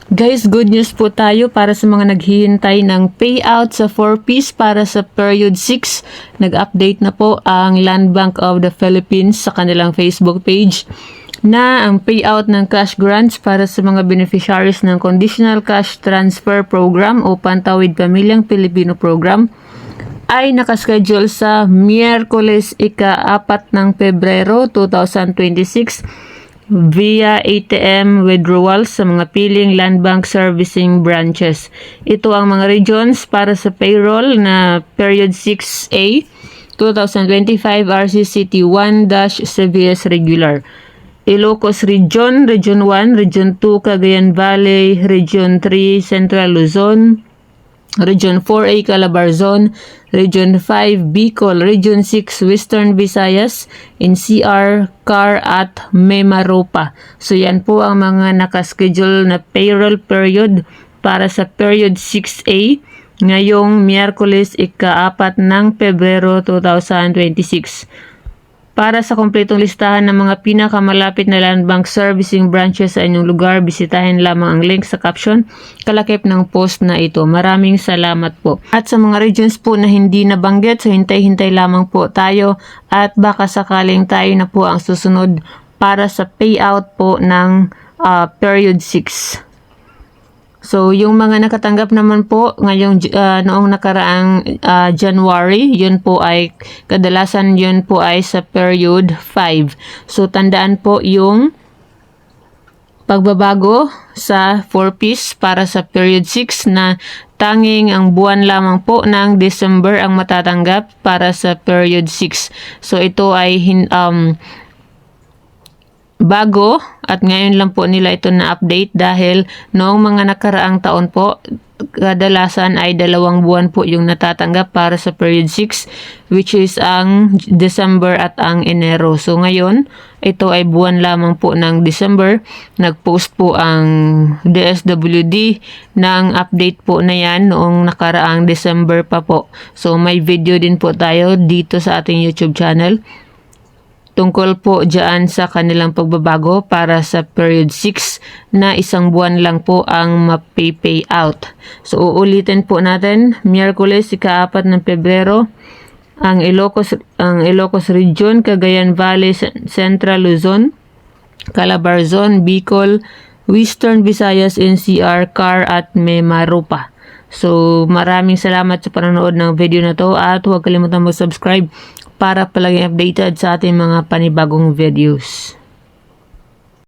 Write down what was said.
Guys, good news po tayo para sa mga naghihintay ng payout sa 4Ps para sa period 6. Nag-update na po ang Land Bank of the Philippines sa kanilang Facebook page na ang payout ng cash grants para sa mga beneficiaries ng Conditional Cash Transfer Program o Pantawid Pamilyang Pilipino Program ay nakaschedule sa Miyerkules ika-4 ng Pebrero 2026 via ATM withdrawal sa mga piling Land Bank servicing branches. Ito ang mga regions para sa payroll na period 6A 2025 RCCT 1-CBS regular. Ilocos Region, Region 1, Region 2 Cagayan Valley, Region 3 Central Luzon, Region 4A Calabarzon, Region 5 Bicol, Region 6 Western Visayas, NCR, CAR at Mimaropa. So yan po ang mga nakaschedule na payroll period para sa period 6A ngayong Miyerkules ika-4 ng Pebrero 2026. Para sa kumpletong listahan ng mga pinakamalapit na Land Bank servicing branches sa inyong lugar, bisitahin lamang ang link sa caption kalakip ng post na ito. Maraming salamat po. At sa mga regions po na hindi nabanggit, so hintay-hintay lamang po tayo at baka sakaling tayo na po ang susunod para sa payout po ng period 6. So, yung mga nakatanggap naman po ngayong noong nakaraang January, yun po ay kadalasan yun po ay sa period 5. So, tandaan po yung pagbabago sa 4Ps para sa period 6 na tanging ang buwan lamang po ng December ang matatanggap para sa period 6. So, ito ay bago at ngayon lang po nila ito na-update dahil noong mga nakaraang taon po, kadalasan ay 2 buwan po yung natatanggap para sa period 6 which is ang December at ang Enero. So ngayon, ito ay buwan lamang po ng December. Nag-post po ang DSWD ng update po na yan noong nakaraang December pa po. So may video din po tayo dito sa ating YouTube channel tungkol po dyan sa kanilang pagbabago para sa period 6 na 1 buwan lang po ang mapay out. So uulitin po natin, Miyerkules ika-4 ng Pebrero, ang Ilocos Region, Cagayan Valley, Central Luzon, Calabarzon, Bicol, Western Visayas, NCR, CAR at Mimaropa. So maraming salamat sa panonood ng video na to at huwag kalimutan mag-subscribe para palaging updated sa ating mga panibagong videos.